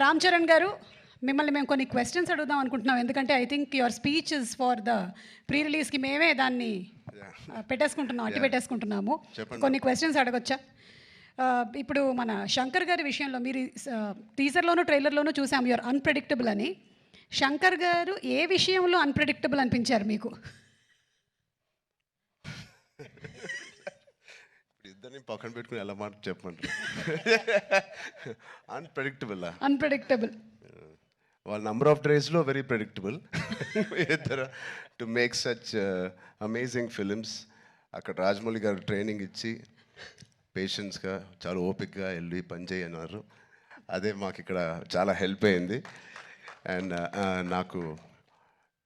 రామ్ చరణ్ గారు, మిమ్మల్ని మేము కొన్ని క్వశ్చన్స్ అడుగుదాం అనుకుంటున్నాం. ఎందుకంటే I think your speech is for the pre రిలీజ్కి మేమే దాన్ని పెట్టేసుకుంటున్నాం, అట్టి పెట్టేసుకుంటున్నాము. కొన్ని క్వశ్చన్స్ అడగొచ్చా? ఇప్పుడు మన శంకర్ గారి విషయంలో మీరు టీజర్లోనూ ట్రైలర్లోనూ చూసాం యువర్ అన్ప్రెడిక్టబుల్ అని. శంకర్ గారు ఏ విషయంలో అన్ప్రెడిక్టబుల్ అనిపించారు మీకు? ఇద్దరిని పక్కన పెట్టుకుని ఎలా మాట చెప్పమంటారు? అన్ప్రెడిక్టబుల్ వాళ్ళ నంబర్ ఆఫ్ డేస్లో వెరీ ప్రెడిక్టబుల్. ఇద్దరు to make such amazing films. అక్కడ రాజమౌళి గారు ట్రైనింగ్ ఇచ్చి పేషెన్స్గా చాలా ఓపిక్గా వెళ్ళి పనిచేయి అన్నారు. అదే మాకు ఇక్కడ చాలా హెల్ప్ అయింది. అండ్ నాకు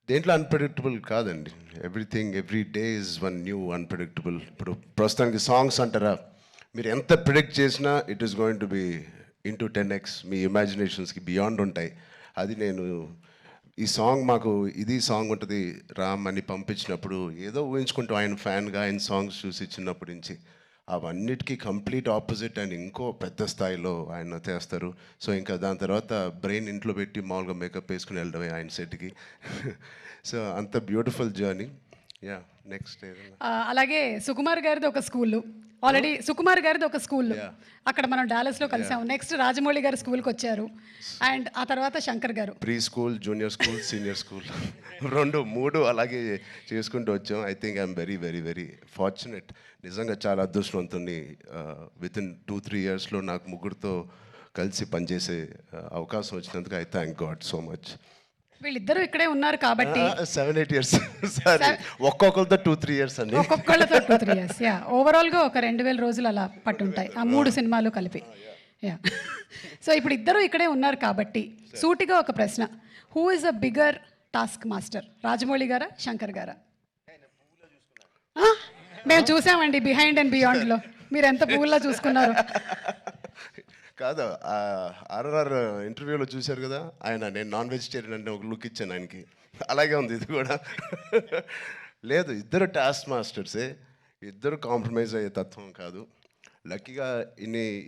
దేంట్లో అన్ప్రెడిక్టబుల్ కాదండి. Everything every day is one new unpredictable. ఇప్పుడు ప్రస్తుతానికి సాంగ్స్ అంటారా, మీరు ఎంత ప్రిడిక్ట్ చేసినా it is going to be into 10x. మీ ఇమాజినేషన్స్కి బియాండ్ ఉంటాయి. అది నేను ఈ సాంగ్ మాకు ఇది సాంగ్ ఉంటుంది రామ్ అని పంపించినప్పుడు ఏదో ఊహించుకుంటూ ఆయన ఫ్యాన్గా ఆయన సాంగ్స్ చూసి చిన్నప్పటి నుంచి అవన్నిటికీ కంప్లీట్ ఆపోజిట్ అండ్ ఇంకో పెద్ద స్థాయిలో ఆయన చేస్తారు. సో ఇంకా దాని తర్వాత బ్రెయిన్ ఇంట్లో పెట్టి మామూలుగా మేకప్ వేసుకుని వెళ్ళడమే ఆయన సెట్కి. సో అంత బ్యూటిఫుల్ జర్నీ. యా నెక్స్ట్ అలాగే సుకుమార్ గారిది ఒక స్కూల్, ఆల్రెడీ సుకుమార్ గారిది ఒక స్కూల్, అక్కడ మనం డాలస్లో కలిసాము. నెక్స్ట్ రాజమౌళి గారు స్కూల్కి వచ్చారు, అండ్ ఆ తర్వాత శంకర్ గారు pre school, junior school, senior school 2, 3 అలాగే చేసుకుంటూ వచ్చాం. I think I'm very very very fortunate. నిజంగా చాలా అదృష్టవంతుని. వితిన్ 2-3 ఇయర్స్లో నాకు ముగ్గురితో కలిసి పనిచేసే అవకాశం వచ్చినందుకు I thank God so much. వీళ్ళిద్దరూ ఇక్కడే ఉన్నారు కాబట్టి 7-8 ఇయర్స్ ఒక్కొక్కరితో 2-3 ఇయర్స్ అండి. ఒక్కొక్కళ్ళతో 2-3 ఇయర్స్. యా, ఓవరాల్గా ఒక 2000 రోజులు అలా పట్టుంటాయి ఆ 3 సినిమాలు కలిపి. యా, సో ఇప్పుడు ఇద్దరు ఇక్కడే ఉన్నారు కాబట్టి సూటిగా ఒక ప్రశ్న, who is a bigger task master, Rajamouli గారా శంకర్ గారా? మేము చూసామండి బిహైండ్ అండ్ బియాండ్లో మీరు ఎంత పువ్వులా చూసుకున్నారు. కాదు, ఆర్ఆర్ ఇంటర్వ్యూలో చూశారు కదా ఆయన, నేను నాన్ వెజిటేరియన్ అంటే ఒక లుక్ ఇచ్చాను ఆయనకి. అలాగే ఉంది ఇది కూడా. లేదు, ఇద్దరు టాస్క్ మాస్టర్సే, ఇద్దరు కాంప్రమైజ్ అయ్యే తత్వం కాదు. లక్కీగా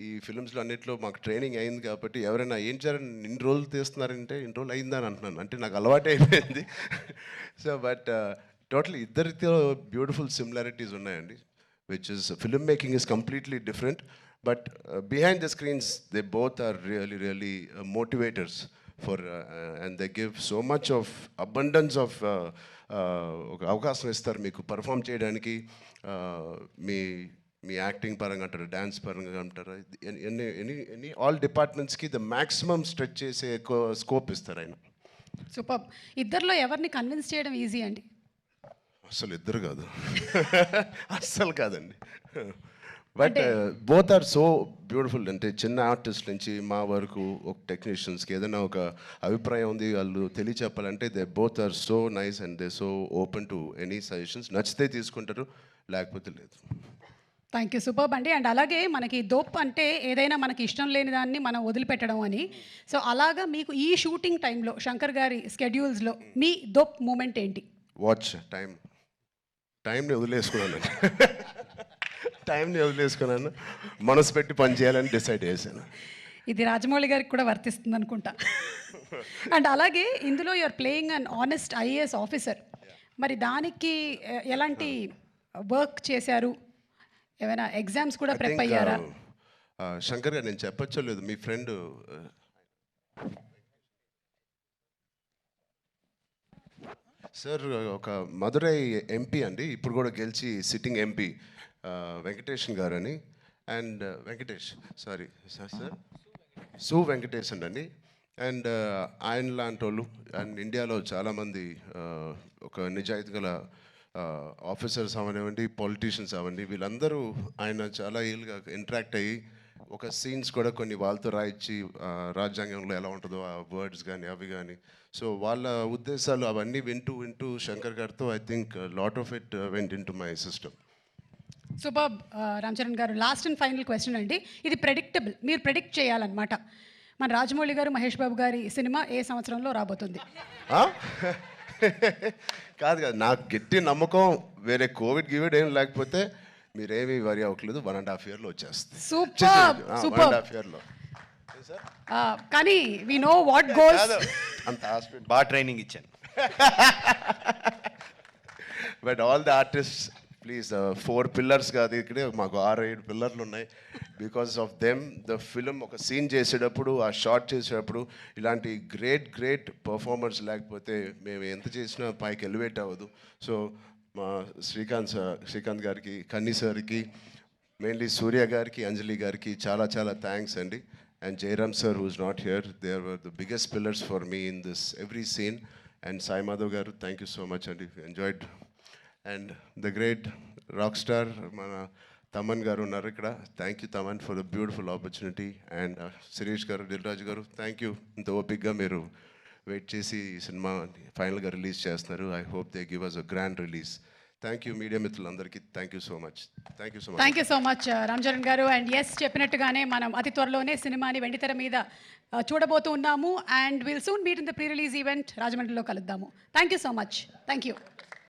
ఈ ఫిల్మ్స్లో అన్నింటిలో మాకు ట్రైనింగ్ అయింది కాబట్టి ఎవరైనా ఏం చేయాలని ఇన్ని రోజులు తీస్తున్నారంటే ఇన్ని రోజులు అయిందని అంటున్నాను, అంటే నాకు అలవాటు అయిపోయింది. సో బట్ టోటలీ ఇద్దరితో బ్యూటిఫుల్ సిమిలారిటీస్ ఉన్నాయండి, which is film making is completely different. But behind the screens, they both are really motivators for, and they give so much of abundance of అవకాశం ఇస్తారు మీకు పర్ఫామ్ చేయడానికి. మీ acting పరంగా అంటారు, dance పరంగా అంటారు, ఎనీ ఆల్ డిపార్ట్మెంట్స్కి ద మ్యాక్సిమం స్ట్రెచ్ చేసే స్కోప్ ఇస్తారు ఆయన. సూపర్. ఇద్దరిలో ఎవరిని కన్విన్స్ చేయడం ఈజీ అండి? అసలు ఇద్దరు కాదు, అస్సలు కాదండి. But both are so beautiful. అంటే చిన్న ఆర్టిస్ట్ నుంచి మా వరకు ఒక టెక్నీషియన్స్కి ఏదైనా ఒక అభిప్రాయం ఉంది వాళ్ళు తెలియచెప్పాలంటే they both are so nice and they so open to any suggestions. నచ్చితే తీసుకుంటారు, లేకపోతే లేదు. థ్యాంక్ యూ, సూపర్ అండి. అండ్ అలాగే మనకి దోప్ అంటే ఏదైనా మనకి ఇష్టం లేని దాన్ని మనం వదిలిపెట్టడం అని. సో అలాగా మీకు ఈ షూటింగ్ టైంలో శంకర్ గారి స్కెడ్యూల్స్లో మీ దోప్ మూమెంట్ ఏంటి? వాచ్ టైంని వదిలేసుకున్నాను, మనసు పెట్టి పని చేయాలని డిసైడ్ చేశాను. ఇది రాజమౌళి గారికి కూడా వర్తిస్తుంది అనుకుంటా. అండ్ అలాగే ఇందులో you're playing an honest IAS officer. మరి దానికి ఎలాంటి వర్క్ చేశారు? ఏమైనా ఎగ్జామ్స్ కూడా ప్రిపేర్ అయ్యారా? శంకర్ గారు, నేను చెప్పచ్చో లేదు, మీ ఫ్రెండ్ సార్ ఒక మదురై ఎంపీ అండి, ఇప్పుడు కూడా గెలిచి సిట్టింగ్ ఎంపీ, వెంకటేషన్ గారు అని. అండ్ సార్ సు వెంకటేషన్ అండి. అండ్ ఆయన లాంటి వాళ్ళు అండ్ ఇండియాలో చాలామంది ఒక నిజాయితీ గల ఆఫీసర్స్ అవనివ్వండి, పొలిటీషియన్స్ అవ్వండి, వీళ్ళందరూ ఆయన చాలా ఏళ్ళుగా ఇంటరాక్ట్ అయ్యి ఒక సీన్స్ కూడా కొన్ని వాళ్ళతో రాయించి రాజ్యాంగంలో ఎలా ఉంటుందో ఆ వర్డ్స్ కానీ అవి కానీ. సో వాళ్ళ ఉద్దేశాలు అవన్నీ వింటూ శంకర్ గారితో I think lot of it went in to my system. Super. Ram Charan గారు, లాస్ట్ అండ్ ఫైనల్ క్వశ్చన్ అండి. ఇది ప్రెడిక్టబుల్, మీరు ప్రెడిక్ట్ చేయాలన్నమాట. మన రాజమౌళి గారు, మహేష్ బాబు గారి సినిమా ఏ సంవత్సరంలో రాబోతుంది? కాదు, నాకు గట్టి నమ్మకం, వేరే కోవిడ్ ఏం లేకపోతే మీరేమీ వరి అవ్వట్లేదు, 1.5 yearలో వచ్చేస్తుంది. సూపర్. 1.5 yearలో కానీ వి నో వాట్ గోల్స్. అంత హాస్పిటల్ బాగా ట్రైనింగ్ ఇచ్చాను. But all the artist please 4 pillars కాదు ఇక్కడే మాకు 6-7 పిల్లర్లు ఉన్నాయి. Because of them the film ఒక సీన్ చేసేటప్పుడు ఆ షార్ట్ చేసేటప్పుడు ఇలాంటి గ్రేట్ పర్ఫార్మర్స్ లేకపోతే మేము ఎంత చేసినా పైకి ఎలివేట్ అవ్వదు. సో మా శ్రీకాంత్ గారికి, కన్నీ సార్కి, మెయిన్లీ సూర్య గారికి, అంజలి గారికి చాలా థ్యాంక్స్ అండి. And Jayaram sir who's not here, they are the biggest pillars for me in this every scene. And Sai Madhav గారు థ్యాంక్ యూ సో మచ్ అండి, enjoyed. And the great rock star మన తమన్ గారు ఉన్నారు ఇక్కడ. Thank you Thaman for the beautiful opportunity. And Sirish గారు, దిల్ రాజు గారు, thank you. ఇంత ఓపిక్గా మీరు వెయిట్ చేసి ఈ సినిమా ఫైనల్గా రిలీజ్ చేస్తున్నారు. I hope they give us a grand release. Thank you media మిత్రులందరికీ. Thank you so much. Thank you so much Ram Charan garu. And yes, చెప్పినట్టుగానే మనం అతి త్వరలోనే సినిమాని వెండితెర మీద చూడబోతూ ఉన్నాము. And will soon meet in the pre release event రాజమండ్రిలో కలుద్దాము. Thank you so much. Thank you.